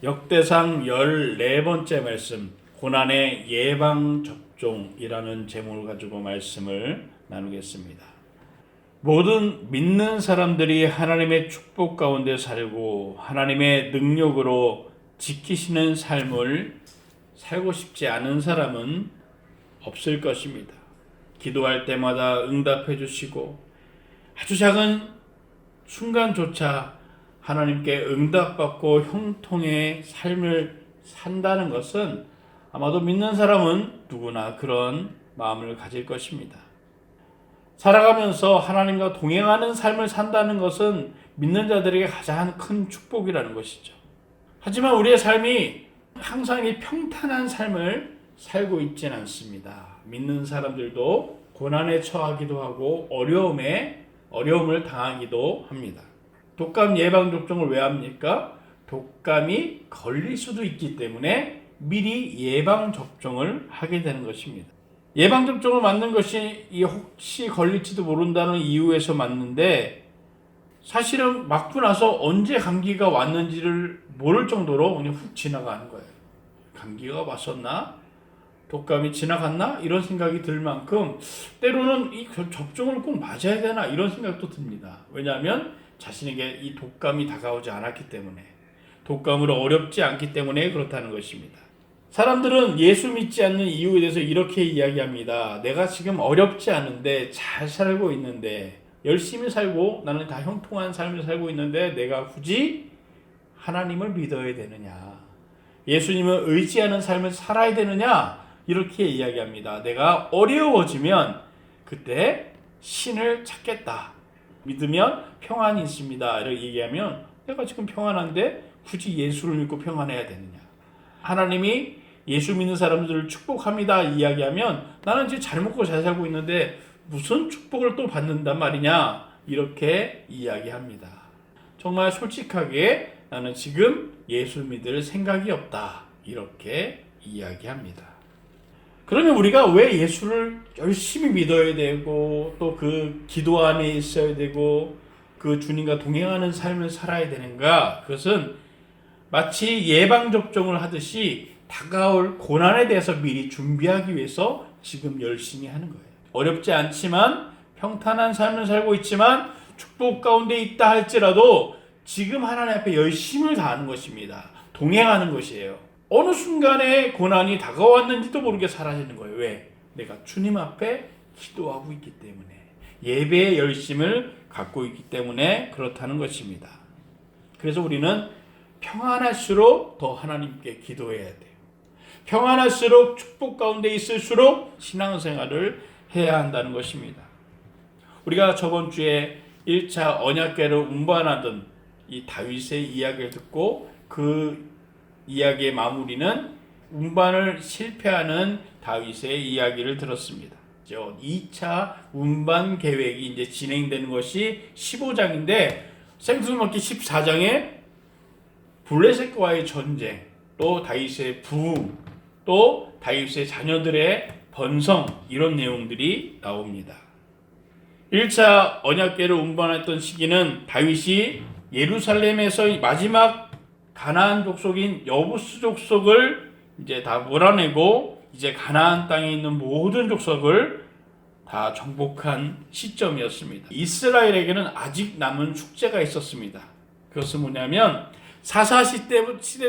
역대상 14번째 말씀, 고난의 예방접종이라는 제목을 가지고 말씀을 나누겠습니다. 모든 믿는 사람들이 하나님의 축복 가운데 살고 하나님의 능력으로 지키시는 삶을 살고 싶지 않은 사람은 없을 것입니다. 기도할 때마다 응답해 주시고 아주 작은 순간조차 하나님께 응답받고 형통의 삶을 산다는 것은 아마도 믿는 사람은 누구나 그런 마음을 가질 것입니다. 살아가면서 하나님과 동행하는 삶을 산다는 것은 믿는 자들에게 가장 큰 축복이라는 것이죠. 하지만 우리의 삶이 항상 이 평탄한 삶을 살고 있지는 않습니다. 믿는 사람들도 고난에 처하기도 하고 어려움을 당하기도 합니다. 독감 예방접종을 왜 합니까? 독감이 걸릴 수도 있기 때문에 미리 예방접종을 하게 되는 것입니다. 예방접종을 맞는 것이 혹시 걸릴지도 모른다는 이유에서 맞는데 사실은 맞고 나서 언제 감기가 왔는지를 모를 정도로 그냥 훅 지나가는 거예요. 감기가 왔었나? 독감이 지나갔나? 이런 생각이 들 만큼 때로는 이 접종을 꼭 맞아야 되나? 이런 생각도 듭니다. 왜냐하면 자신에게 이 독감이 다가오지 않았기 때문에, 독감으로 어렵지 않기 때문에 그렇다는 것입니다. 사람들은 예수 믿지 않는 이유에 대해서 이렇게 이야기합니다. 내가 지금 어렵지 않은데 잘 살고 있는데 열심히 살고 나는 다 형통한 삶을 살고 있는데 내가 굳이 하나님을 믿어야 되느냐, 예수님을 의지하는 삶을 살아야 되느냐, 이렇게 이야기합니다. 내가 어려워지면 그때 신을 찾겠다, 믿으면 평안이 있습니다, 이렇게 얘기하면 내가 지금 평안한데 굳이 예수를 믿고 평안해야 되느냐, 하나님이 예수 믿는 사람들을 축복합니다 이야기하면 나는 이제 잘 먹고 잘 살고 있는데 무슨 축복을 또 받는단 말이냐, 이렇게 이야기합니다. 정말 솔직하게 나는 지금 예수 믿을 생각이 없다, 이렇게 이야기합니다. 그러면 우리가 왜 예수를 열심히 믿어야 되고 또 그 기도 안에 있어야 되고 그 주님과 동행하는 삶을 살아야 되는가? 그것은 마치 예방접종을 하듯이 다가올 고난에 대해서 미리 준비하기 위해서 지금 열심히 하는 거예요. 어렵지 않지만 평탄한 삶을 살고 있지만 축복 가운데 있다 할지라도 지금 하나님 앞에 열심을 다하는 것입니다. 동행하는 것이에요. 어느 순간에 고난이 다가왔는지도 모르게 사라지는 거예요. 왜? 내가 주님 앞에 기도하고 있기 때문에, 예배의 열심을 갖고 있기 때문에 그렇다는 것입니다. 그래서 우리는 평안할수록 더 하나님께 기도해야 돼요. 평안할수록 축복 가운데 있을수록 신앙생활을 해야 한다는 것입니다. 우리가 저번 주에 1차 언약궤를 운반하던 이 다윗의 이야기를 듣고 그 이야기의 마무리는 운반을 실패하는 다윗의 이야기를 들었습니다. 2차 운반 계획이 이제 진행되는 것이 15장인데 생수먹기 14장에 블레셋과의 전쟁, 또 다윗의 부흥, 또 다윗의 자녀들의 번성, 이런 내용들이 나옵니다. 1차 언약궤를 운반했던 시기는 다윗이 예루살렘에서 마지막 가나안 족속인 여부스 족속을 이제 다 몰아내고 이제 가나안 땅에 있는 모든 족속을 다 정복한 시점이었습니다. 이스라엘에게는 아직 남은 축제가 있었습니다. 그것은 뭐냐면 사사시대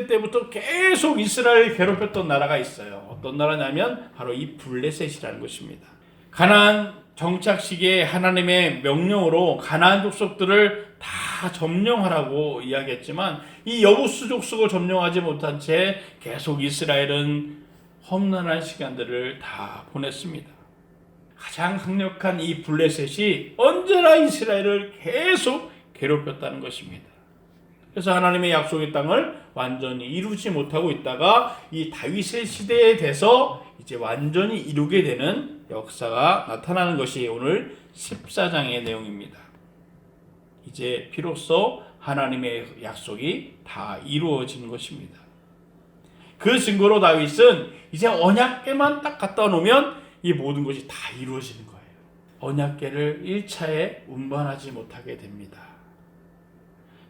때부터 계속 이스라엘을 괴롭혔던 나라가 있어요. 어떤 나라냐면 바로 이 블레셋이라는 것입니다. 가나안 정착 시기에 하나님의 명령으로 가나안 족속들을 다 점령하라고 이야기했지만 이 여부스 족속을 점령하지 못한 채 계속 이스라엘은 험난한 시간들을 다 보냈습니다. 가장 강력한 이 블레셋이 언제나 이스라엘을 계속 괴롭혔다는 것입니다. 그래서 하나님의 약속의 땅을 완전히 이루지 못하고 있다가 이 다윗의 시대에 돼서 이제 완전히 이루게 되는 역사가 나타나는 것이 오늘 14장의 내용입니다. 이제 비로소 하나님의 약속이 다 이루어지는 것입니다. 그 증거로 다윗은 이제 언약궤만 딱 갖다 놓으면 이 모든 것이 다 이루어지는 거예요. 언약궤를 1차에 운반하지 못하게 됩니다.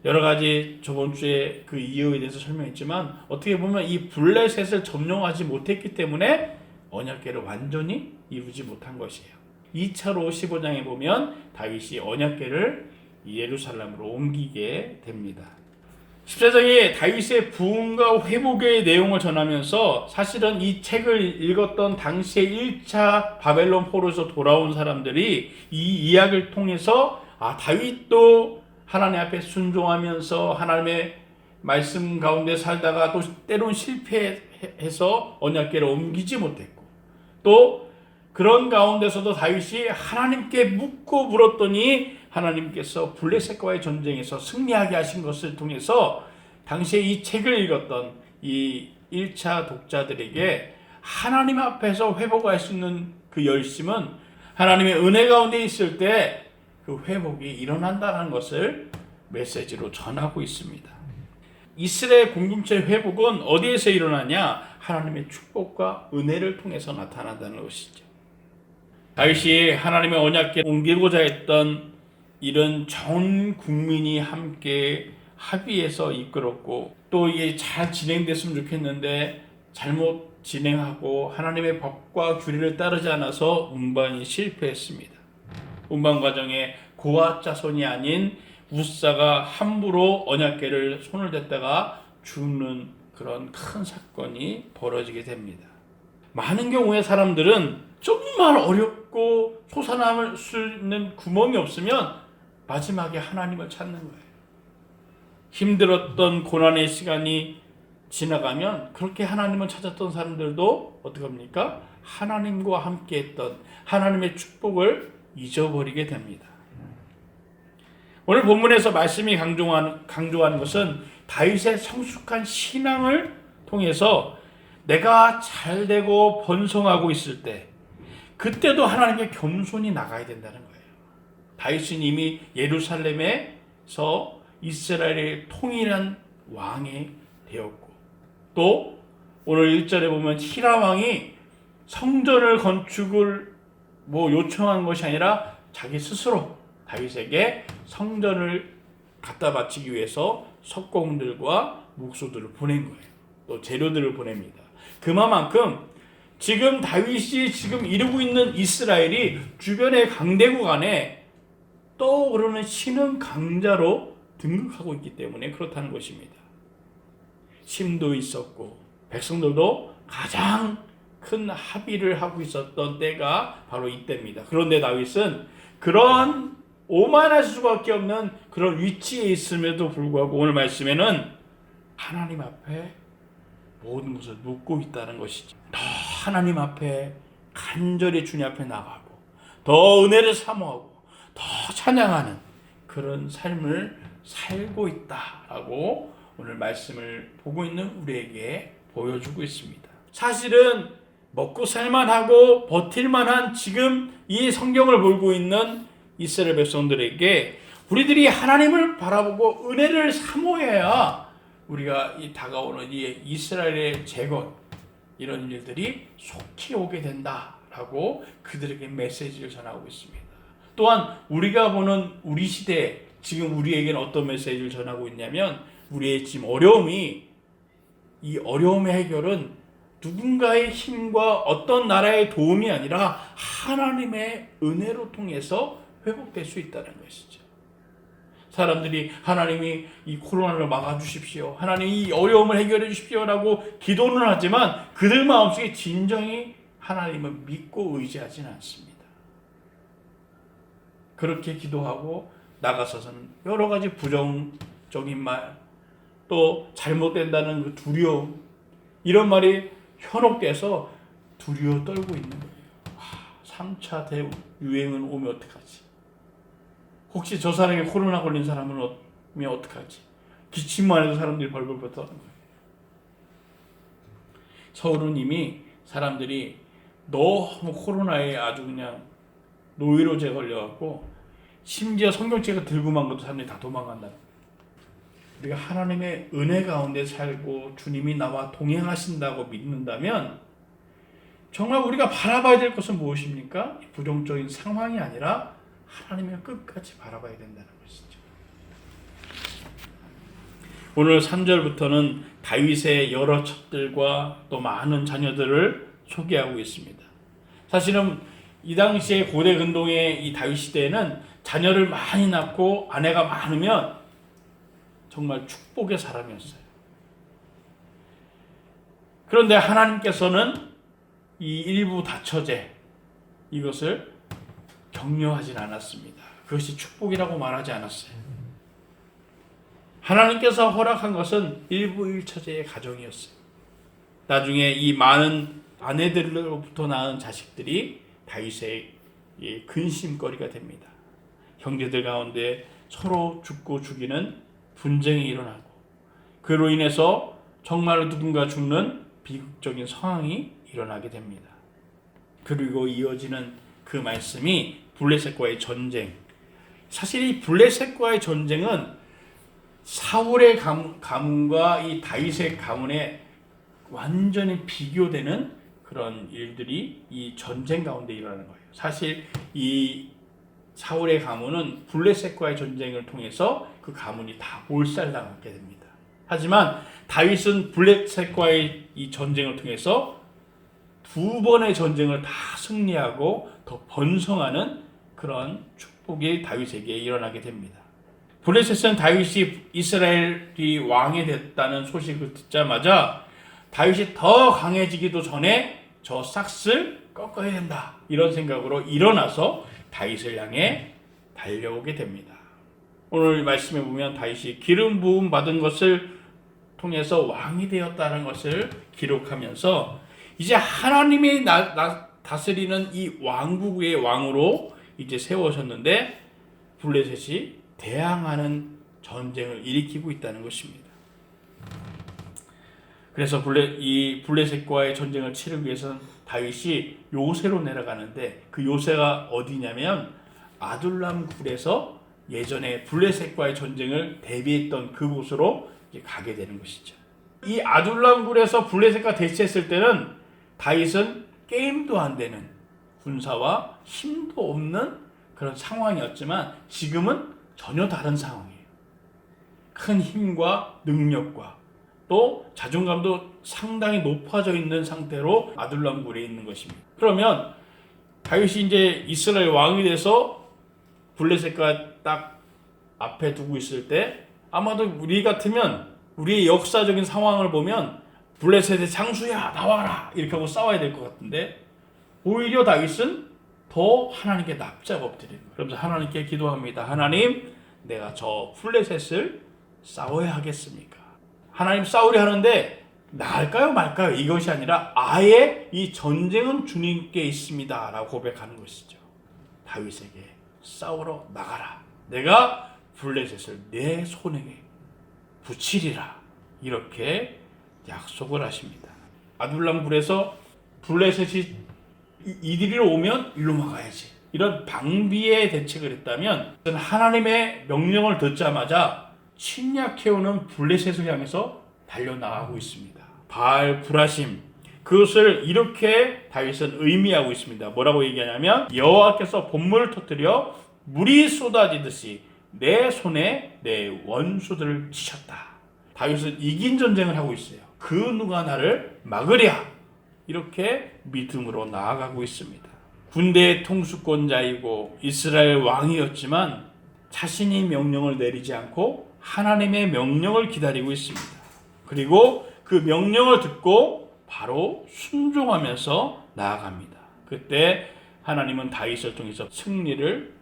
여러 가지 저번 주에 그 이유에 대해서 설명했지만 어떻게 보면 이 블레셋을 점령하지 못했기 때문에 언약궤를 완전히 이루지 못한 것이에요. 2차로 15장에 보면 다윗이 언약궤를 예루살렘으로 옮기게 됩니다. 14장에 다윗의 부흥과 회복의 내용을 전하면서 사실은 이 책을 읽었던 당시에 1차 바벨론 포로에서 돌아온 사람들이 이 이야기를 통해서 다윗도 하나님 앞에 순종하면서 하나님의 말씀 가운데 살다가 또 때론 실패해서 언약궤를 옮기지 못했고, 또 그런 가운데서도 다윗이 하나님께 묻고 물었더니 하나님께서 블레셋과의 전쟁에서 승리하게 하신 것을 통해서 당시에 이 책을 읽었던 이 1차 독자들에게 하나님 앞에서 회복할 수 있는 그 열심은 하나님의 은혜 가운데 있을 때 그 회복이 일어난다는 것을 메시지로 전하고 있습니다. 이스라엘 공동체 회복은 어디에서 일어나냐? 하나님의 축복과 은혜를 통해서 나타난다는 것이죠. 다윗이 하나님의 언약궤 옮기고자 했던 이런 전 국민이 함께 합의해서 이끌었고, 또 이게 잘 진행됐으면 좋겠는데 잘못 진행하고 하나님의 법과 규례를 따르지 않아서 운반이 실패했습니다. 운반 과정에 고아 자손이 아닌 우사가 함부로 언약궤를 손을 댔다가 죽는 그런 큰 사건이 벌어지게 됩니다. 많은 경우에 사람들은 정말 어렵고 솟아남을 수 있는 구멍이 없으면 마지막에 하나님을 찾는 거예요. 힘들었던 고난의 시간이 지나가면 그렇게 하나님을 찾았던 사람들도 어떻게 합니까? 하나님과 함께 했던 하나님의 축복을 잊어버리게 됩니다. 오늘 본문에서 말씀이 강조하는 것은 다윗의 성숙한 신앙을 통해서 내가 잘되고 번성하고 있을 때 그때도 하나님께 겸손히 나가야 된다는 거예요. 다윗은 이미 예루살렘에서 이스라엘의 통일한 왕이 되었고, 또 오늘 1절에 보면 히람 왕이 성전을 건축을 요청한 것이 아니라 자기 스스로 다윗에게 성전을 갖다 바치기 위해서 석공들과 묵소들을 보낸 거예요. 또 재료들을 보냅니다. 그만큼 지금 다윗이 지금 이루고 있는 이스라엘이 주변의 강대국 안에 떠오르는 신흥 강자로 등극하고 있기 때문에 그렇다는 것입니다. 힘도 있었고 백성들도 가장 큰 합의를 하고 있었던 때가 바로 이때입니다. 그런데 다윗은 그런 오만할 수밖에 없는 그런 위치에 있음에도 불구하고 오늘 말씀에는 하나님 앞에 모든 것을 묻고 있다는 것이죠. 더 하나님 앞에 간절히 주님 앞에 나가고 더 은혜를 사모하고 더 찬양하는 그런 삶을 살고 있다라고 오늘 말씀을 보고 있는 우리에게 보여주고 있습니다. 사실은 먹고 살만하고 버틸만한 지금 이 성경을 보고 있는 이스라엘 백성들에게 우리들이 하나님을 바라보고 은혜를 사모해야 우리가 이 다가오는 이 이스라엘의 재건 이런 일들이 속히 오게 된다라고 그들에게 메시지를 전하고 있습니다. 또한 우리가 보는 우리 시대에 지금 우리에게는 어떤 메시지를 전하고 있냐면 우리의 지금 어려움이 이 어려움의 해결은 누군가의 힘과 어떤 나라의 도움이 아니라 하나님의 은혜로 통해서 회복될 수 있다는 것이죠. 사람들이 하나님이 이 코로나를 막아주십시오, 하나님 이 어려움을 해결해 주십시오라고 기도는 하지만 그들 마음속에 진정히 하나님을 믿고 의지하지는 않습니다. 그렇게 기도하고 나가서서는 여러 가지 부정적인 말, 또 잘못된다는 그 두려움, 이런 말이 현혹돼서 두려워 떨고 있는 거예요. 3차 대유행은 오면 어떡하지? 혹시 저 사람이 코로나 걸린 사람은 오면 어떡하지? 기침만 해도 사람들이 벌벌 떠는 거예요. 서울은 이미 사람들이 너무 코로나에 아주 그냥 노이로제 걸려갖고 심지어 성경책을 들고만 것도 사람들이 다 도망간다. 우리가 하나님의 은혜 가운데 살고 주님이 나와 동행하신다고 믿는다면 정말 우리가 바라봐야 될 것은 무엇입니까? 부정적인 상황이 아니라 하나님을 끝까지 바라봐야 된다는 것이죠. 오늘 3절부터는 다윗의 여러 첩들과 또 많은 자녀들을 소개하고 있습니다. 사실은 이 당시에 고대 근동의 이 다윗 시대에는 자녀를 많이 낳고 아내가 많으면 정말 축복의 사람이었어요. 그런데 하나님께서는 이 일부 다처제 이것을 격려하진 않았습니다. 그것이 축복이라고 말하지 않았어요. 하나님께서 허락한 것은 일부 일처제의 가정이었어요. 나중에 이 많은 아내들로부터 낳은 자식들이 다윗의 근심거리가 됩니다. 형제들 가운데 서로 죽고 죽이는 분쟁이 일어나고 그로 인해서 정말 누군가 죽는 비극적인 상황이 일어나게 됩니다. 그리고 이어지는 그 말씀이 블레셋과의 전쟁. 사실 이 블레셋과의 전쟁은 사울의 가문과 이 다윗의 가문에 완전히 비교되는 그런 일들이 이 전쟁 가운데 일어나는 거예요. 사실 이 사울의 가문은 블레셋과의 전쟁을 통해서 그 가문이 다 몰살당하게 됩니다. 하지만 다윗은 블레셋과의 이 전쟁을 통해서 두 번의 전쟁을 다 승리하고 더 번성하는 그런 축복이 다윗에게 일어나게 됩니다. 블레셋은 다윗이 이스라엘이 왕이 됐다는 소식을 듣자마자 다윗이 더 강해지기도 전에 저 싹을 꺾어야 된다 이런 생각으로 일어나서 다윗을 향해 달려오게 됩니다. 오늘 말씀에 보면 다윗이 기름 부음 받은 것을 통해서 왕이 되었다는 것을 기록하면서 이제 하나님이 다스리는 이 왕국의 왕으로 이제 세워졌는데 블레셋이 대항하는 전쟁을 일으키고 있다는 것입니다. 그래서 이 블레셋과의 전쟁을 치르기 위해서는 다윗이 요새로 내려가는데 그 요새가 어디냐면 아둘람 굴에서 예전에 블레셋과의 전쟁을 대비했던 그곳으로 가게 되는 것이죠. 이 아둘람 굴에서 블레셋과 대치했을 때는 다윗은 게임도 안 되는 군사와 힘도 없는 그런 상황이었지만 지금은 전혀 다른 상황이에요. 큰 힘과 능력과 또 자존감도 상당히 높아져 있는 상태로 아둘람 굴에 있는 것입니다. 그러면 다윗이 이제 이스라엘 왕이 돼서 블레셋과 딱 앞에 두고 있을 때 아마도 우리 같으면 우리의 역사적인 상황을 보면 블레셋의 장수야 나와라 이렇게 하고 싸워야 될 것 같은데 오히려 다윗은 더 하나님께 납작 엎드리는 거예요. 그러면서 하나님께 기도합니다. 하나님, 내가 저 블레셋을 싸워야 하겠습니까? 하나님 싸우려 하는데 나을까요 말까요? 이것이 아니라 아예 이 전쟁은 주님께 있습니다 라고 고백하는 것이죠. 다윗에게 싸우러 나가라. 내가 블레셋을 내 손에 붙이리라. 이렇게 약속을 하십니다. 아둘람 굴에서 블레셋이 이리로 오면 일로 막아야지. 이런 방비의 대책을 했다면 하나님의 명령을 듣자마자 침략해오는 블레셋을 향해서 달려나가고 있습니다. 바알 브라심 그것을 이렇게 다윗은 의미하고 있습니다. 뭐라고 얘기하냐면 여호와께서 본물을 터뜨려 물이 쏟아지듯이 내 손에 내 원수들을 치셨다. 다윗은 이긴 전쟁을 하고 있어요. 그 누가 나를 막으랴. 이렇게 믿음으로 나아가고 있습니다. 군대의 통수권자이고 이스라엘 왕이었지만 자신이 명령을 내리지 않고 하나님의 명령을 기다리고 있습니다. 그리고 그 명령을 듣고 바로 순종하면서 나아갑니다. 그때 하나님은 다윗을 통해서 승리를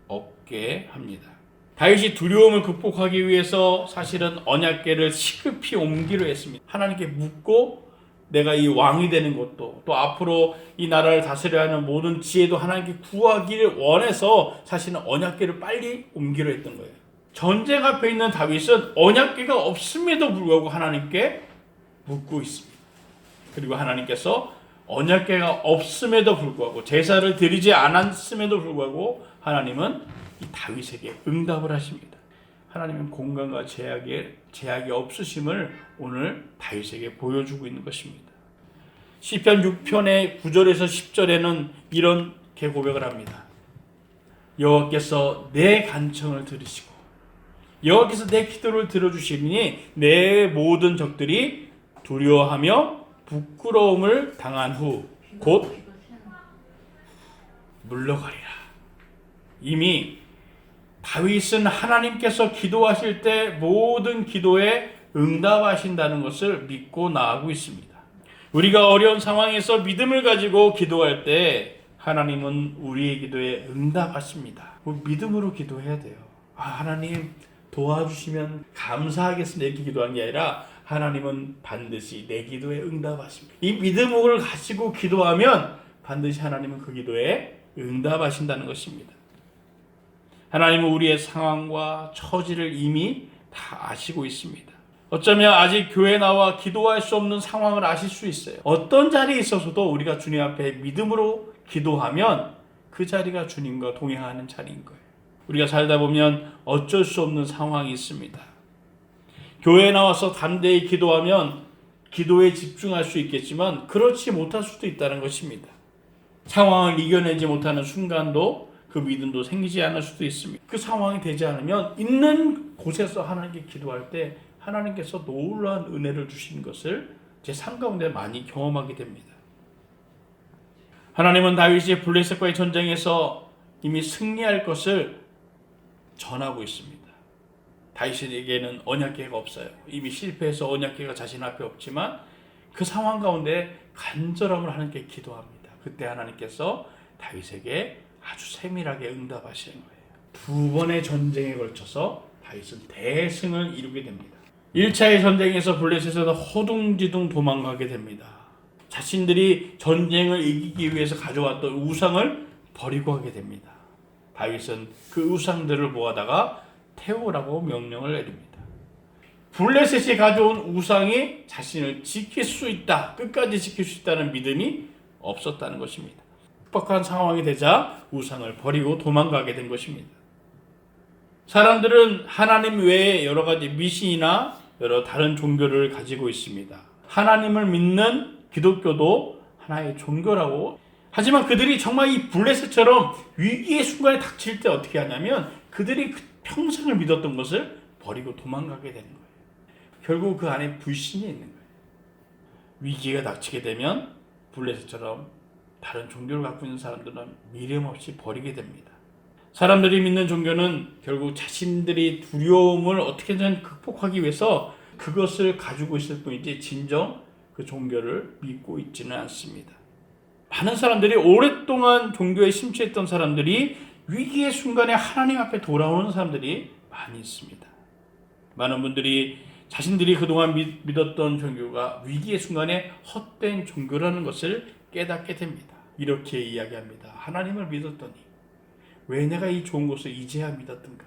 얻게 합니다. 다윗이 두려움을 극복하기 위해서 사실은 언약궤를 시급히 옮기려 했습니다. 하나님께 묻고 내가 이 왕이 되는 것도 또 앞으로 이 나라를 다스려야 하는 모든 지혜도 하나님께 구하기를 원해서 사실은 언약궤를 빨리 옮기려 했던 거예요. 전쟁 앞에 있는 다윗은 언약궤가 없음에도 불구하고 하나님께 묻고 있습니다. 그리고 하나님께서 언약궤가 없음에도 불구하고 제사를 드리지 않았음에도 불구하고 하나님은 이 다윗에게 응답을 하십니다. 하나님은 공간과 제약이 없으심을 오늘 다윗에게 보여주고 있는 것입니다. 시편 6편의 9절에서 10절에는 이렇게 고백을 합니다. 여호와께서 내 간청을 들으시고 여기서 내 기도를 들어주시니 내 모든 적들이 두려워하며 부끄러움을 당한 후 곧 물러가리라. 이미 다윗은 하나님께서 기도하실 때 모든 기도에 응답하신다는 것을 믿고 나아가고 있습니다. 우리가 어려운 상황에서 믿음을 가지고 기도할 때 하나님은 우리의 기도에 응답하십니다. 믿음으로 기도해야 돼요. 하나님 도와주시면 감사하겠습니다. 이렇게 기도한 게 아니라 하나님은 반드시 내 기도에 응답하십니다. 이 믿음을 가지고 기도하면 반드시 하나님은 그 기도에 응답하신다는 것입니다. 하나님은 우리의 상황과 처지를 이미 다 아시고 있습니다. 어쩌면 아직 교회에 나와 기도할 수 없는 상황을 아실 수 있어요. 어떤 자리에 있어서도 우리가 주님 앞에 믿음으로 기도하면 그 자리가 주님과 동행하는 자리인 거예요. 우리가 살다 보면 어쩔 수 없는 상황이 있습니다. 교회에 나와서 담대히 기도하면 기도에 집중할 수 있겠지만 그렇지 못할 수도 있다는 것입니다. 상황을 이겨내지 못하는 순간도 그 믿음도 생기지 않을 수도 있습니다. 그 상황이 되지 않으면 있는 곳에서 하나님께 기도할 때 하나님께서 놀라운 은혜를 주시는 것을 제 삶 가운데 많이 경험하게 됩니다. 하나님은 다윗이 블레셋과의 전쟁에서 이미 승리할 것을 전하고 있습니다. 다윗에게는 언약궤가 없어요. 이미 실패해서 언약궤가 자신 앞에 없지만 그 상황 가운데 간절함을 하나님께 기도합니다. 그때 하나님께서 다윗에게 아주 세밀하게 응답하시는 거예요. 두 번의 전쟁에 걸쳐서 다윗은 대승을 이루게 됩니다. 1차의 전쟁에서 블레셋에서 허둥지둥 도망가게 됩니다. 자신들이 전쟁을 이기기 위해서 가져왔던 우상을 버리고 하게 됩니다. 다윗은 그 우상들을 모아다가 태우라고 명령을 내립니다. 블레셋이 가져온 우상이 자신을 지킬 수 있다, 끝까지 지킬 수 있다는 믿음이 없었다는 것입니다. 급박한 상황이 되자 우상을 버리고 도망가게 된 것입니다. 사람들은 하나님 외에 여러 가지 미신이나 여러 다른 종교를 가지고 있습니다. 하나님을 믿는 기독교도 하나의 종교라고. 하지만 그들이 정말 이 블레셋처럼 위기의 순간에 닥칠 때 어떻게 하냐면 그들이 평생을 믿었던 것을 버리고 도망가게 되는 거예요. 결국 그 안에 불신이 있는 거예요. 위기가 닥치게 되면 블레셋처럼 다른 종교를 갖고 있는 사람들은 미련 없이 버리게 됩니다. 사람들이 믿는 종교는 결국 자신들이 두려움을 어떻게든 극복하기 위해서 그것을 가지고 있을 뿐이지 진정 그 종교를 믿고 있지는 않습니다. 많은 사람들이 오랫동안 종교에 심취했던 사람들이 위기의 순간에 하나님 앞에 돌아오는 사람들이 많이 있습니다. 많은 분들이 자신들이 그동안 믿었던 종교가 위기의 순간에 헛된 종교라는 것을 깨닫게 됩니다. 이렇게 이야기합니다. 하나님을 믿었더니 왜 내가 이 좋은 것을 이제야 믿었던가.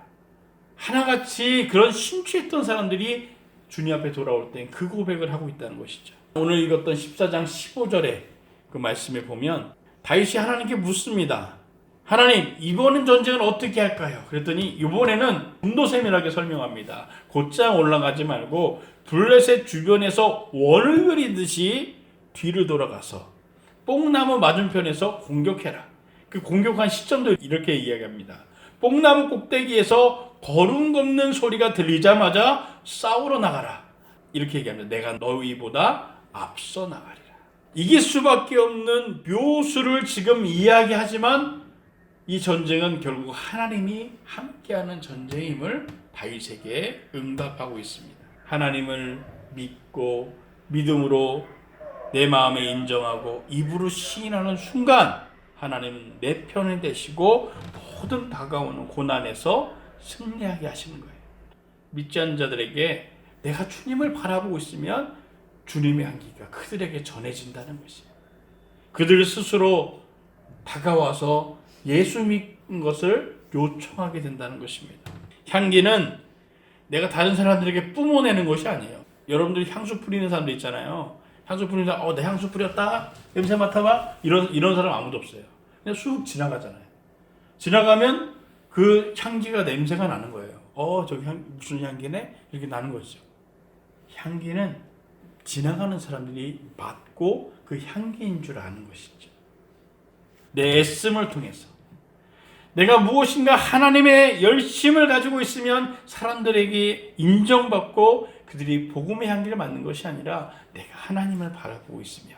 하나같이 그런 심취했던 사람들이 주님 앞에 돌아올 때 그 고백을 하고 있다는 것이죠. 오늘 읽었던 14장 15절에 그 말씀에 보면 다윗이 하나님께 묻습니다. 하나님, 이번 전쟁은 어떻게 할까요? 그랬더니 이번에는 좀더 세밀하게 설명합니다. 곧장 올라가지 말고 블레셋 주변에서 원을 그리듯이 뒤를 돌아가서 뽕나무 맞은편에서 공격해라. 그 공격한 시점도 이렇게 이야기합니다. 뽕나무 꼭대기에서 거름 걷는 소리가 들리자마자 싸우러 나가라. 이렇게 얘기합니다. 내가 너희보다 앞서 나가리라. 이길 수밖에 없는 묘수를 지금 이야기하지만 이 전쟁은 결국 하나님이 함께하는 전쟁임을 다윗에게 응답하고 있습니다. 하나님을 믿고 믿음으로 내 마음에 인정하고 입으로 시인하는 순간 하나님은 내 편에 되시고 모든 다가오는 고난에서 승리하게 하시는 거예요. 믿지 않는 자들에게 내가 주님을 바라보고 있으면 주님의 향기가 그들에게 전해진다는 것이에요. 그들 스스로 다가와서 예수 믿는 것을 요청하게 된다는 것입니다. 향기는 내가 다른 사람들에게 뿜어내는 것이 아니에요. 여러분들이 향수 뿌리는 사람들 있잖아요. 향수 뿌리는 사람, 내 향수 뿌렸다. 냄새 맡아봐. 이런 사람 아무도 없어요. 그냥 쑥 지나가잖아요. 지나가면 그 향기가 냄새가 나는 거예요. 저기 무슨 향기네? 이렇게 나는 거죠. 향기는 지나가는 사람들이 맡고 그 향기인 줄 아는 것이죠. 내 애씀을 통해서 내가 무엇인가 하나님의 열심을 가지고 있으면 사람들에게 인정받고 그들이 복음의 향기를 맡는 것이 아니라 내가 하나님을 바라보고 있으면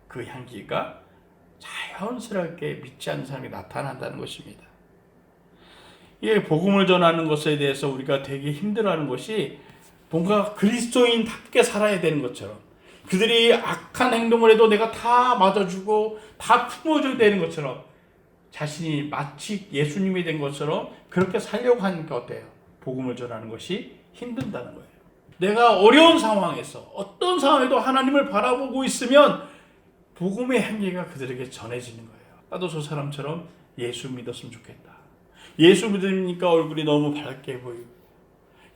그 향기가 자연스럽게 믿지 않는 사람에게 나타난다는 것입니다. 이 복음을 전하는 것에 대해서 우리가 되게 힘들어하는 것이 뭔가 그리스도인답게 살아야 되는 것처럼, 그들이 악한 행동을 해도 내가 다 맞아주고 다 품어줘야 되는 것처럼, 자신이 마치 예수님이 된 것처럼 그렇게 살려고 하니까 어때요? 복음을 전하는 것이 힘든다는 거예요. 내가 어려운 상황에서 어떤 상황에도 하나님을 바라보고 있으면 복음의 향기가 그들에게 전해지는 거예요. 나도 저 사람처럼 예수 믿었으면 좋겠다. 예수 믿으니까 얼굴이 너무 밝게 보이고,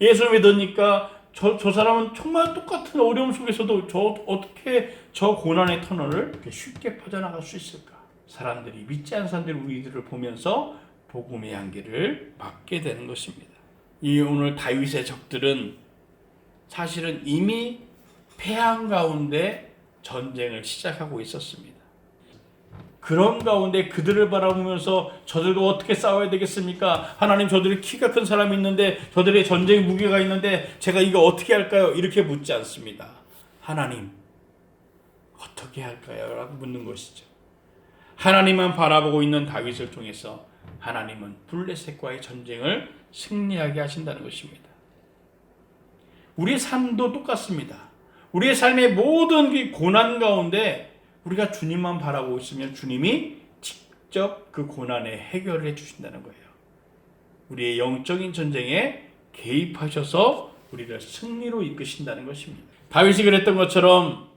예수 믿으니까 저 사람은 정말 똑같은 어려움 속에서도 어떻게 저 고난의 터널을 이렇게 쉽게 퍼져나갈 수 있을까? 사람들이, 믿지 않는 사람들이 우리들을 보면서 복음의 향기를 맡게 되는 것입니다. 이 오늘 다윗의 적들은 사실은 이미 패한 가운데 전쟁을 시작하고 있었습니다. 그런 가운데 그들을 바라보면서 저들도 어떻게 싸워야 되겠습니까? 하나님, 저들이 키가 큰 사람이 있는데, 저들의 전쟁 무게가 있는데 제가 이거 어떻게 할까요? 이렇게 묻지 않습니다. 하나님, 어떻게 할까요? 라고 묻는 것이죠. 하나님만 바라보고 있는 다윗을 통해서 하나님은 블레셋과의 전쟁을 승리하게 하신다는 것입니다. 우리의 삶도 똑같습니다. 우리의 삶의 모든 고난 가운데 우리가 주님만 바라보고 있으면 주님이 직접 그 고난에 해결을 해주신다는 거예요. 우리의 영적인 전쟁에 개입하셔서 우리를 승리로 이끄신다는 것입니다. 다윗이 그랬던 것처럼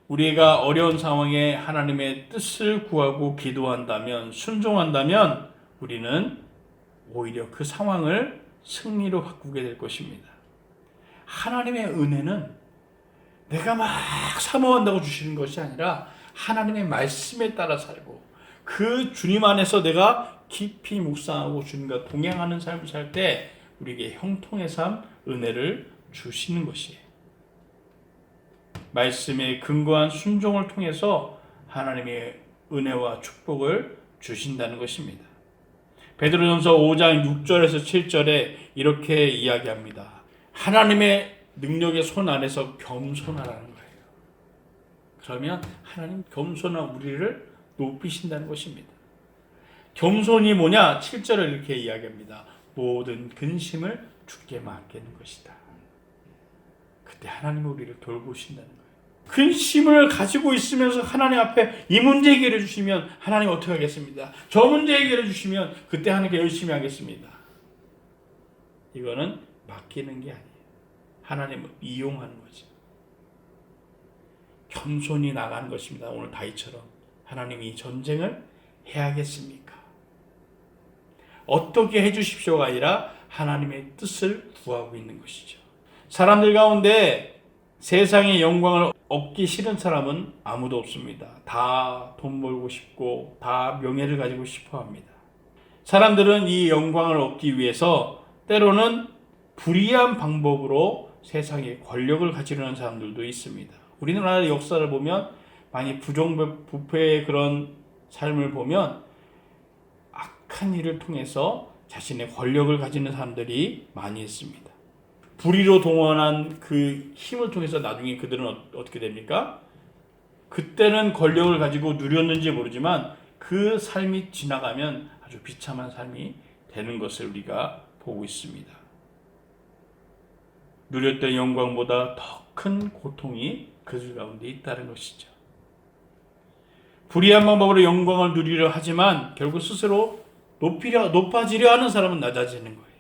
우리가 어려운 상황에 하나님의 뜻을 구하고 기도한다면, 순종한다면 우리는 오히려 그 상황을 승리로 바꾸게 될 것입니다. 하나님의 은혜는 내가 막 사모한다고 주시는 것이 아니라 하나님의 말씀에 따라 살고 그 주님 안에서 내가 깊이 묵상하고 주님과 동행하는 삶을 살 때 우리에게 형통의 삶, 은혜를 주시는 것이에요. 말씀에 근거한 순종을 통해서 하나님의 은혜와 축복을 주신다는 것입니다. 베드로전서 5장 6절에서 7절에 이렇게 이야기합니다. 하나님의 능력의 손 안에서 겸손하라는 거예요. 그러면 하나님 겸손한 우리를 높이신다는 것입니다. 겸손이 뭐냐? 7절을 이렇게 이야기합니다. 모든 근심을 주께 맡기는 것이다. 그때 하나님이 우리를 돌보신다는 거예요. 근심을 가지고 있으면서 하나님 앞에 이 문제 해결해 주시면 하나님 어떻게 하겠습니다. 저 문제 해결해 주시면 그때 하나님께 열심히 하겠습니다. 이거는 맡기는 게 아니에요. 하나님을 이용하는 거죠. 겸손히 나가는 것입니다. 오늘 다윗처럼 하나님이 이 전쟁을 해야겠습니까? 어떻게 해주십시오가 아니라 하나님의 뜻을 구하고 있는 것이죠. 사람들 가운데 세상의 영광을 얻기 싫은 사람은 아무도 없습니다. 다 돈 벌고 싶고 다 명예를 가지고 싶어 합니다. 사람들은 이 영광을 얻기 위해서 때로는 불의한 방법으로 세상에 권력을 가지려는 사람들도 있습니다. 우리나라 역사를 보면 많이 부정부패의 그런 삶을 보면 악한 일을 통해서 자신의 권력을 가지는 사람들이 많이 있습니다. 불의로 동원한 그 힘을 통해서 나중에 그들은 어떻게 됩니까? 그때는 권력을 가지고 누렸는지 모르지만 그 삶이 지나가면 아주 비참한 삶이 되는 것을 우리가 보고 있습니다. 누렸던 영광보다 더 큰 고통이 그들 가운데 있다는 것이죠. 불의한 방법으로 영광을 누리려 하지만 결국 스스로 높아지려 하는 사람은 낮아지는 거예요.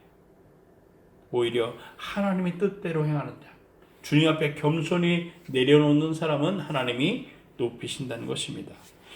오히려 하나님의 뜻대로 행하는 자, 주님 앞에 겸손히 내려놓는 사람은 하나님이 높이신다는 것입니다.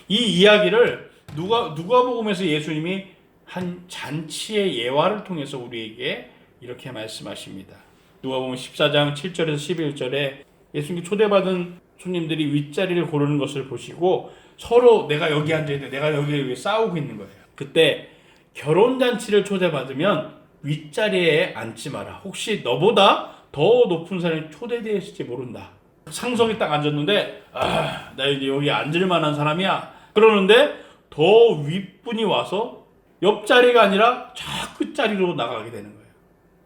이 이야기를 누가복음에서 예수님이 한 잔치의 예화를 통해서 우리에게 이렇게 말씀하십니다. 누가복음 14장 7절에서 11절에 예수님께 초대받은 손님들이 윗자리를 고르는 것을 보시고 서로 내가 여기 앉아있는데 내가 여기 왜 싸우고 있는 거예요. 그때 결혼잔치를 초대받으면 윗자리에 앉지 마라. 혹시 너보다 더 높은 사람이 초대되어 있을지 모른다. 상석이 딱 앉았는데 나 이제 여기 앉을 만한 사람이야. 그러는데 더 윗분이 와서 옆자리가 아니라 저 끝자리로 나가게 되는 거예요.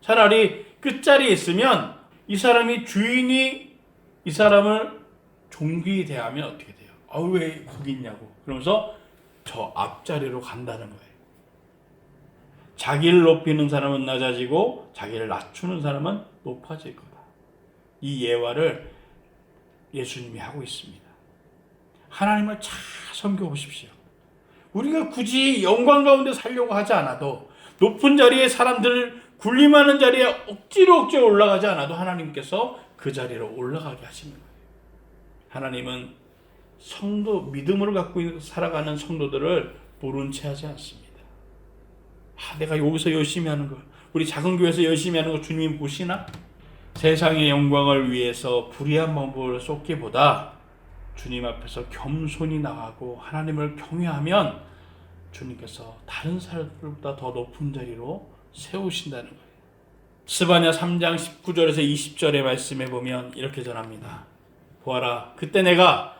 차라리 끝자리에 있으면 이 사람이 주인이 이 사람을 존귀히 대하면 어떻게 돼요? 왜 거기 있냐고. 그러면서 저 앞자리로 간다는 거예요. 자기를 높이는 사람은 낮아지고 자기를 낮추는 사람은 높아질 거다. 이 예화를 예수님이 하고 있습니다. 하나님을 잘 섬겨보십시오. 우리가 굳이 영광 가운데 살려고 하지 않아도, 높은 자리에 사람들을 군림하는 자리에 억지로 올라가지 않아도 하나님께서 그 자리로 올라가게 하시는 거예요. 하나님은 성도, 믿음을 갖고 살아가는 성도들을 모른 채 하지 않습니다. 내가 여기서 열심히 하는 거, 우리 작은 교회에서 열심히 하는 거 주님 보시나? 세상의 영광을 위해서 불의한 방법을 쏟기보다 주님 앞에서 겸손히 나가고 하나님을 경외하면 주님께서 다른 사람들보다 더 높은 자리로 세우신다는 거예요. 스바냐 3장 19절에서 20절의 말씀에 보면 이렇게 전합니다. 보아라, 그때 내가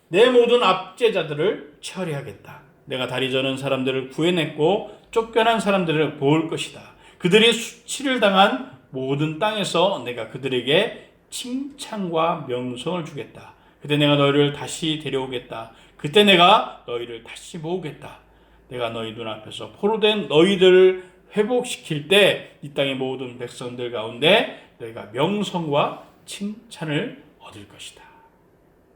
내 모든 압제자들을 처리하겠다. 내가 다리 저는 사람들을 구해냈고 쫓겨난 사람들을 모을 것이다. 그들이 수치를 당한 모든 땅에서 내가 그들에게 칭찬과 명성을 주겠다. 그때 내가 너희를 다시 데려오겠다. 그때 내가 너희를 다시 모으겠다. 내가 너희 눈앞에서 포로된 너희들을 회복시킬 때 이 땅의 모든 백성들 가운데 너희가 명성과 칭찬을 얻을 것이다.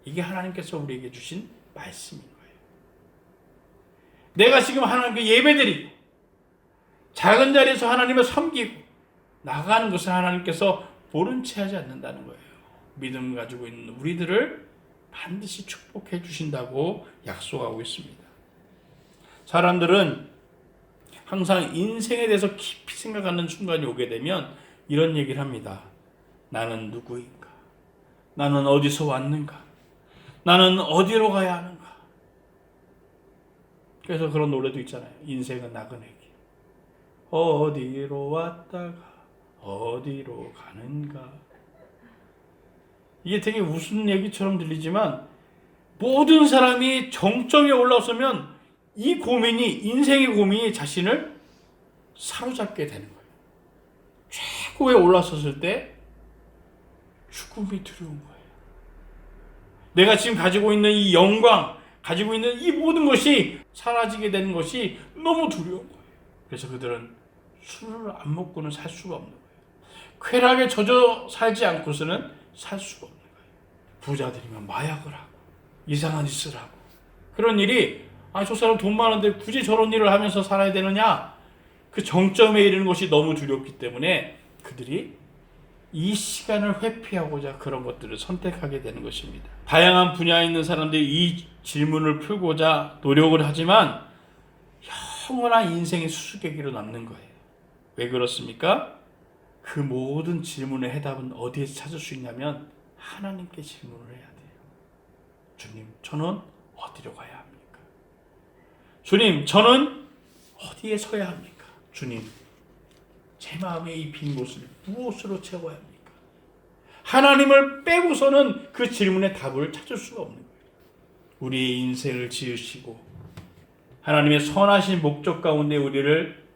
이게 하나님께서 우리에게 주신 말씀인 거예요. 내가 지금 하나님께 예배드리고 작은 자리에서 하나님을 섬기고 나가는 것을 하나님께서 모른 채 하지 않는다는 거예요. 믿음 가지고 있는 우리들을 반드시 축복해 주신다고 약속하고 있습니다. 사람들은 항상 인생에 대해서 깊이 생각하는 순간이 오게 되면 이런 얘기를 합니다. 나는 누구인가? 나는 어디서 왔는가? 나는 어디로 가야 하는가? 그래서 그런 노래도 있잖아요. 인생은 나그네기. 어디로 왔다가 어디로 가는가? 이게 되게 무슨 얘기처럼 들리지만 모든 사람이 정점에 올라서면 이 고민이, 인생의 고민이 자신을 사로잡게 되는 거예요. 최고에 올라섰을 때 죽음이 두려운 거예요. 내가 지금 가지고 있는 이 영광, 가지고 있는 이 모든 것이 사라지게 되는 것이 너무 두려운 거예요. 그래서 그들은 술을 안 먹고는 살 수가 없는 거예요. 쾌락에 젖어 살지 않고서는 살 수가 없는 거예요. 부자들이면 마약을 하고 이상한 짓을 하고, 그런 일이 저 사람 돈 많은데 굳이 저런 일을 하면서 살아야 되느냐? 그 정점에 이르는 것이 너무 두렵기 때문에 그들이 이 시간을 회피하고자 그런 것들을 선택하게 되는 것입니다. 다양한 분야에 있는 사람들이 이 질문을 풀고자 노력을 하지만 영원한 인생의 수수께끼로 남는 거예요. 왜 그렇습니까? 그 모든 질문의 해답은 어디에서 찾을 수 있냐면 하나님께 질문을 해야 돼요. 주님, 저는 어디로 가야 합니까? 주님, 저는 어디에 서야 합니까? 주님, 제 마음의 이 빈 곳을 무엇으로 채워야 합니까? 하나님을 빼고서는 그 질문의 답을 찾을 수가 없는 거예요. 우리의 인생을 지으시고 하나님의 선하신 목적 가운데 우리를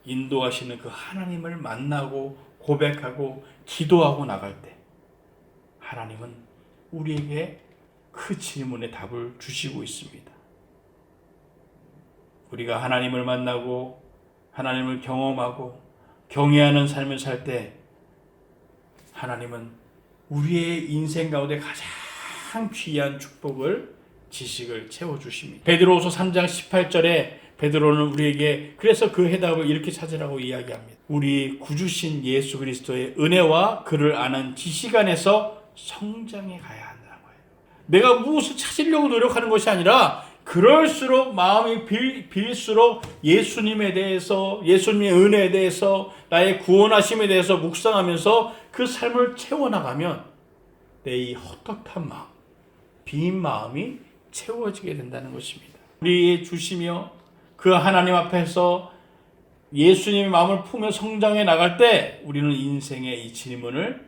인도하시는 그 하나님을 만나고 고백하고 기도하고 나갈 때 하나님은 우리에게 그 질문의 답을 주시고 있습니다. 우리가 하나님을 만나고 하나님을 경험하고 경외하는 삶을 살 때 하나님은 우리의 인생 가운데 가장 귀한 축복을, 지식을 채워주십니다. 베드로후서 3장 18절에 베드로는 우리에게 그래서 그 해답을 이렇게 찾으라고 이야기합니다. 우리 구주신 예수 그리스도의 은혜와 그를 아는 지식 안에서 성장해 가야 한다는 거예요. 내가 무엇을 찾으려고 노력하는 것이 아니라 그럴수록 마음이 빌수록 예수님에 대해서, 예수님의 은혜에 대해서, 나의 구원하심에 대해서 묵상하면서 그 삶을 채워나가면 내 이 헛헛한 마음, 빈 마음이 채워지게 된다는 것입니다. 우리의 주시며 그 하나님 앞에서 예수님의 마음을 품며 성장해 나갈 때 우리는 인생의 이 질문을,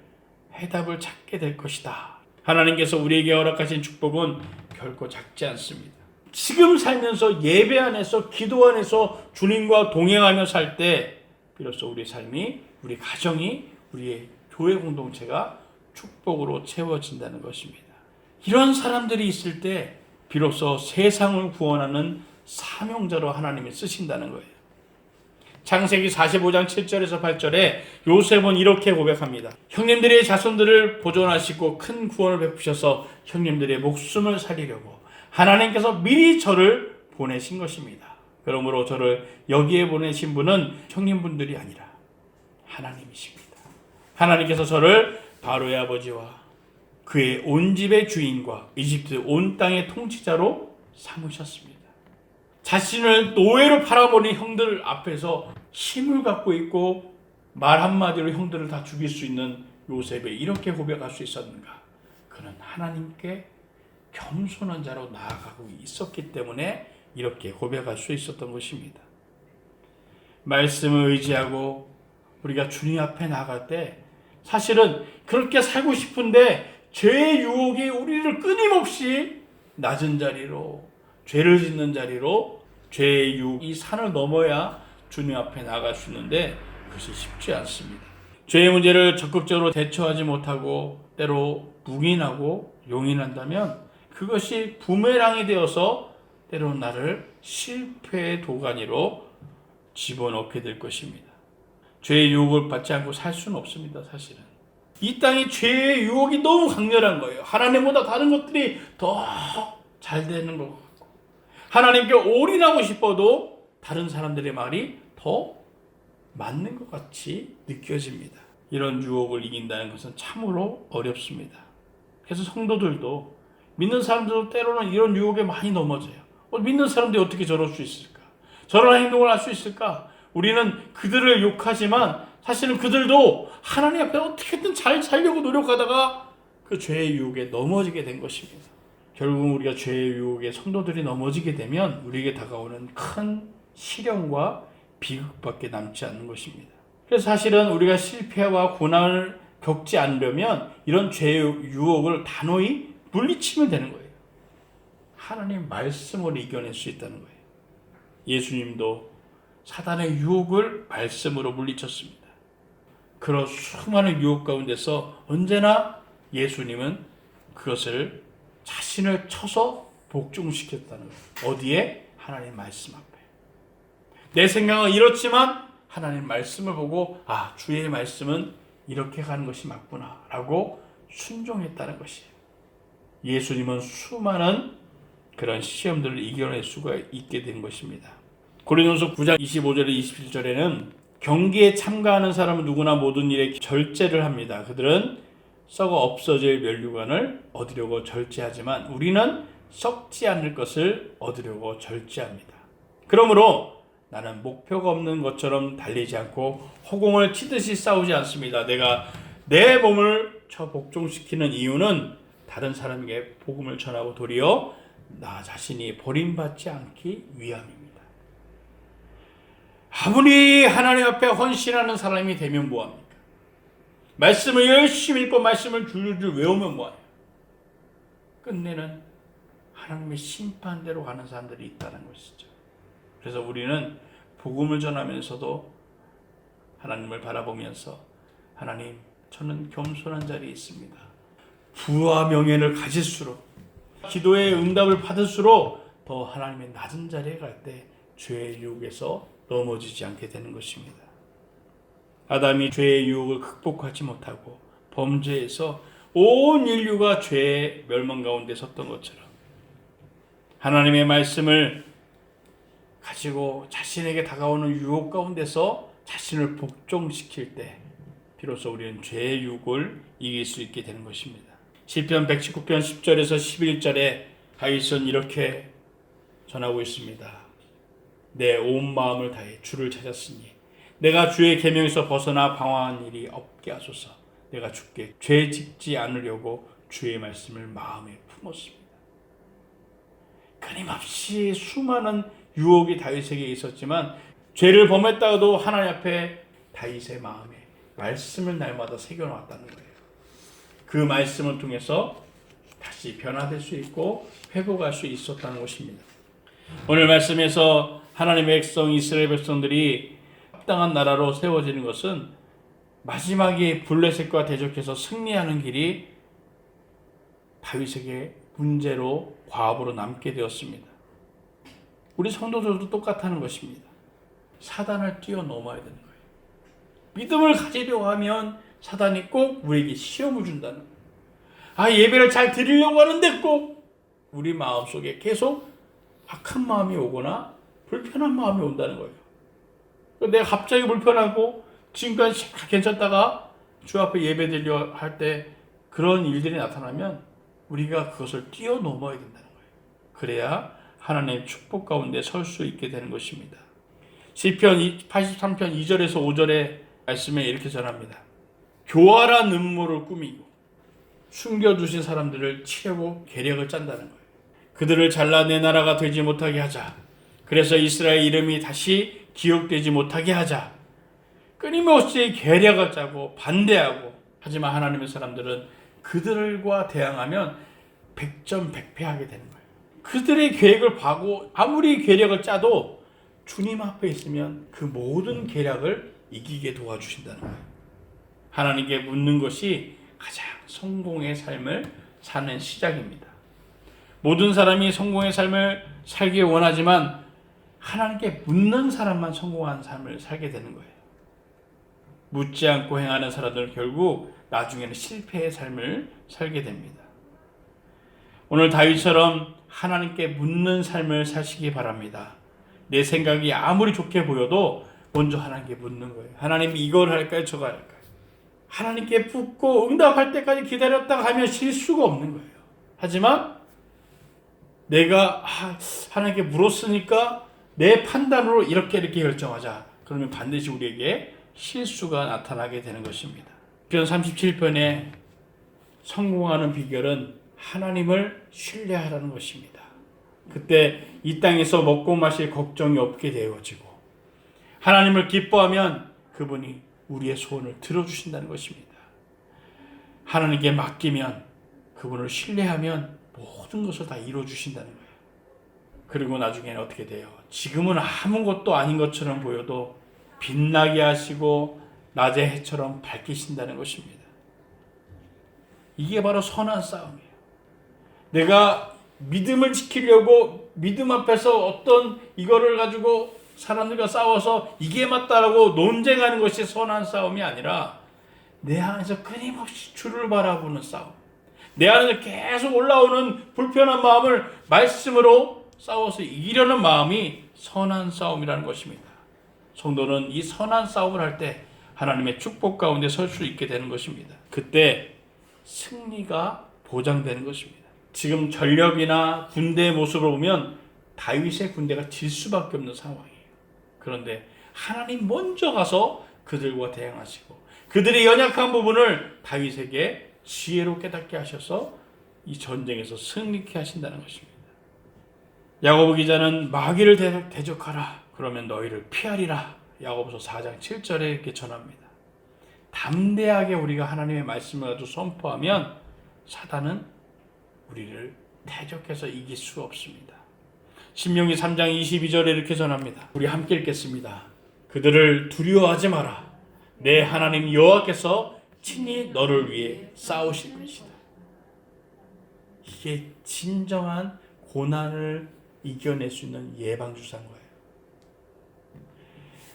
해답을 찾게 될 것이다. 하나님께서 우리에게 허락하신 축복은 결코 작지 않습니다. 지금 살면서 예배 안에서 기도 안에서 주님과 동행하며 살 때 비로소 우리 삶이, 우리 가정이, 우리의 교회 공동체가 축복으로 채워진다는 것입니다. 이런 사람들이 있을 때 비로소 세상을 구원하는 사명자로 하나님이 쓰신다는 거예요. 창세기 45장 7절에서 8절에 요셉은 이렇게 고백합니다. 형님들의 자손들을 보존하시고 큰 구원을 베푸셔서 형님들의 목숨을 살리려고 하나님께서 미리 저를 보내신 것입니다. 그러므로 저를 여기에 보내신 분은 형님분들이 아니라 하나님이십니다. 하나님께서 저를 바로의 아버지와 그의 온 집의 주인과 이집트 온 땅의 통치자로 삼으셨습니다. 자신을 노예로 팔아버린 형들 앞에서 힘을 갖고 있고 말 한마디로 형들을 다 죽일 수 있는 요셉이 이렇게 고백할 수 있었는가? 그는 하나님께 겸손한 자로 나아가고 있었기 때문에 이렇게 고백할 수 있었던 것입니다. 말씀을 의지하고 우리가 주님 앞에 나갈 때 사실은 그렇게 살고 싶은데 죄의 유혹이 우리를 끊임없이 낮은 자리로, 죄를 짓는 자리로, 죄의 유혹이 산을 넘어야 주님 앞에 나갈 수 있는데 그것이 쉽지 않습니다. 죄의 문제를 적극적으로 대처하지 못하고 때로 묵인하고 용인한다면 그것이 부메랑이 되어서 때로 나를 실패의 도가니로 집어넣게 될 것입니다. 죄의 유혹을 받지 않고 살 수는 없습니다. 사실은 이 땅이 죄의 유혹이 너무 강렬한 거예요. 하나님보다 다른 것들이 더 잘 되는 것 같고 하나님께 올인하고 싶어도 다른 사람들의 말이 더 맞는 것 같이 느껴집니다. 이런 유혹을 이긴다는 것은 참으로 어렵습니다. 그래서 성도들도, 믿는 사람들도 때로는 이런 유혹에 많이 넘어져요. 믿는 사람들이 어떻게 저럴 수 있을까? 저런 행동을 할 수 있을까? 우리는 그들을 욕하지만 사실은 그들도 하나님 앞에 어떻게든 잘 살려고 노력하다가 그 죄의 유혹에 넘어지게 된 것입니다. 결국 우리가 죄의 유혹에 성도들이 넘어지게 되면 우리에게 다가오는 큰 시련과 비극밖에 남지 않는 것입니다. 그래서 사실은 우리가 실패와 고난을 겪지 않으려면 이런 죄의 유혹을 단호히 물리치면 되는 거예요. 하나님 말씀으로 이겨낼 수 있다는 거예요. 예수님도 사단의 유혹을 말씀으로 물리쳤습니다. 그런 수많은 유혹 가운데서 언제나 예수님은 그것을 자신을 쳐서 복종시켰다는 거예요. 어디에? 하나님 말씀 앞에. 내 생각은 이렇지만 하나님 말씀을 보고 주의 말씀은 이렇게 가는 것이 맞구나 라고 순종했다는 것이에요. 예수님은 수많은 그런 시험들을 이겨낼 수가 있게 된 것입니다. 고린도서 9장 25절에 27절에는 경기에 참가하는 사람은 누구나 모든 일에 절제를 합니다. 그들은 썩어 없어질 면류관을 얻으려고 절제하지만 우리는 썩지 않을 것을 얻으려고 절제합니다. 그러므로 나는 목표가 없는 것처럼 달리지 않고 허공을 치듯이 싸우지 않습니다. 내가 내 몸을 복종시키는 이유는 다른 사람에게 복음을 전하고 도리어 나 자신이 버림받지 않기 위함입니다. 아무리 하나님 앞에 헌신하는 사람이 되면 뭐합니까? 말씀을 열심히 읽고 말씀을 줄줄 외우면 뭐하냐? 끝내는 하나님의 심판대로 가는 사람들이 있다는 것이죠. 그래서 우리는 복음을 전하면서도 하나님을 바라보면서 하나님, 저는 겸손한 자리에 있습니다. 부와 명예를 가질수록 기도의 응답을 받을수록 더 하나님의 낮은 자리에 갈 때 죄의 유혹에서 넘어지지 않게 되는 것입니다. 아담이 죄의 유혹을 극복하지 못하고 범죄에서 온 인류가 죄의 멸망 가운데 섰던 것처럼 하나님의 말씀을 가지고 자신에게 다가오는 유혹 가운데서 자신을 복종시킬 때 비로소 우리는 죄의 유혹을 이길 수 있게 되는 것입니다. 시편 119편 10절에서 11절에 다윗은 이렇게 전하고 있습니다. 내 온 마음을 다해 주를 찾았으니 내가 주의 계명에서 벗어나 방황한 일이 없게 하소서. 내가 주께 죄 짓지 않으려고 주의 말씀을 마음에 품었습니다. 끊임없이 수많은 유혹이 다윗에게 있었지만 죄를 범했다가도 하나님 앞에 다윗의 마음에 말씀을 날마다 새겨놓았다는 거예요. 그 말씀을 통해서 다시 변화될 수 있고 회복할 수 있었다는 것입니다. 오늘 말씀에서 하나님의 백성 이스라엘 백성들이 합당한 나라로 세워지는 것은 마지막에 블레셋과 대적해서 승리하는 길이 다윗에게 문제로 과업으로 남게 되었습니다. 우리 성도들도 똑같다는 것입니다. 사단을 뛰어넘어야 되는 거예요. 믿음을 가지려고 하면 사단이 꼭 우리에게 시험을 준다는 거예요. 예배를 잘 드리려고 하는데 꼭 우리 마음속에 계속 악한 마음이 오거나 불편한 마음이 온다는 거예요. 내가 갑자기 불편하고 지금까지 괜찮다가 주 앞에 예배 드리려 할 때 그런 일들이 나타나면 우리가 그것을 뛰어넘어야 된다는 거예요. 그래야 하나님의 축복 가운데 설 수 있게 되는 것입니다. 시편 83편 2절에서 5절의 말씀에 이렇게 전합니다. 교활한 음모를 꾸미고 숨겨두신 사람들을 치려고 계략을 짠다는 거예요. 그들을 잘라 내 나라가 되지 못하게 하자. 그래서 이스라엘 이름이 다시 기억되지 못하게 하자. 끊임없이 계략을 짜고 반대하고, 하지만 하나님의 사람들은 그들과 대항하면 백전백패하게 되는 거예요. 그들의 계획을 봐고 아무리 계략을 짜도 주님 앞에 있으면 그 모든 계략을 이기게 도와주신다는 거예요. 하나님께 묻는 것이 가장 성공의 삶을 사는 시작입니다. 모든 사람이 성공의 삶을 살기 원하지만 하나님께 묻는 사람만 성공한 삶을 살게 되는 거예요. 묻지 않고 행하는 사람들은 결국 나중에는 실패의 삶을 살게 됩니다. 오늘 다윗처럼 하나님께 묻는 삶을 사시기 바랍니다. 내 생각이 아무리 좋게 보여도 먼저 하나님께 묻는 거예요. 하나님 이걸 할까요? 저거 할까요? 하나님께 묻고 응답할 때까지 기다렸다가 하면 실수가 없는 거예요. 하지만 내가 하나님께 물었으니까 내 판단으로 이렇게 결정하자. 그러면 반드시 우리에게 실수가 나타나게 되는 것입니다. 시편 37편에 성공하는 비결은 하나님을 신뢰하라는 것입니다. 그때 이 땅에서 먹고 마실 걱정이 없게 되어지고 하나님을 기뻐하면 그분이 우리의 소원을 들어주신다는 것입니다. 하나님께 맡기면, 그분을 신뢰하면 모든 것을 다 이루어주신다는 거예요. 그리고 나중에는 어떻게 돼요? 지금은 아무것도 아닌 것처럼 보여도 빛나게 하시고 낮의 해처럼 밝히신다는 것입니다. 이게 바로 선한 싸움이에요. 내가 믿음을 지키려고 믿음 앞에서 어떤 이거를 가지고 사람들과 싸워서 이게 맞다라고 논쟁하는 것이 선한 싸움이 아니라 내 안에서 끊임없이 주를 바라보는 싸움, 내 안에서 계속 올라오는 불편한 마음을 말씀으로 싸워서 이기려는 마음이 선한 싸움이라는 것입니다. 성도는 이 선한 싸움을 할 때 하나님의 축복 가운데 설 수 있게 되는 것입니다. 그때 승리가 보장되는 것입니다. 지금 전력이나 군대의 모습을 보면 다윗의 군대가 질 수밖에 없는 상황이에요. 그런데 하나님 먼저 가서 그들과 대항하시고 그들의 연약한 부분을 다윗에게 지혜로 깨닫게 하셔서 이 전쟁에서 승리케 하신다는 것입니다. 야고보 기자는 마귀를 대적하라. 그러면 너희를 피하리라. 야고보서 4장 7절에 이렇게 전합니다. 담대하게 우리가 하나님의 말씀을 가지고 선포하면 사단은 우리를 대적해서 이길 수 없습니다. 신명기 3장 22절에 이렇게 전합니다. 우리 함께 읽겠습니다. 그들을 두려워하지 마라. 내 하나님 여호와께서 친히 너를 위해 싸우실 것이다. 이게 진정한 고난을 이겨낼 수 있는 예방주사인 거예요.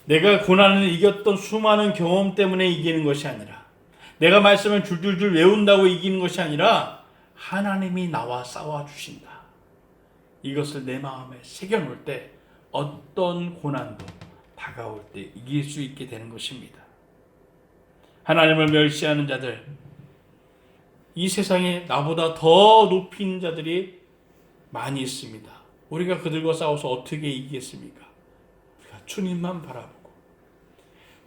내가 고난을 이겼던 수많은 경험 때문에 이기는 것이 아니라, 내가 말씀을 줄줄줄 외운다고 이기는 것이 아니라 하나님이 나와 싸워주신다. 이것을 내 마음에 새겨놓을 때 어떤 고난도 다가올 때 이길 수 있게 되는 것입니다. 하나님을 멸시하는 자들, 이 세상에 나보다 더 높인 자들이 많이 있습니다. 우리가 그들과 싸워서 어떻게 이기겠습니까? 우리가 주님만 바라보고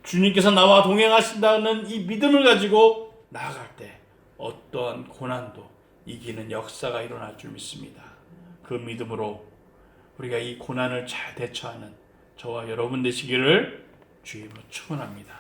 주님께서 나와 동행하신다는 이 믿음을 가지고 나아갈 때 어떠한 고난도 이기는 역사가 일어날 줄 믿습니다. 그 믿음으로 우리가 이 고난을 잘 대처하는 저와 여러분 되시기를 주님으로 축원합니다.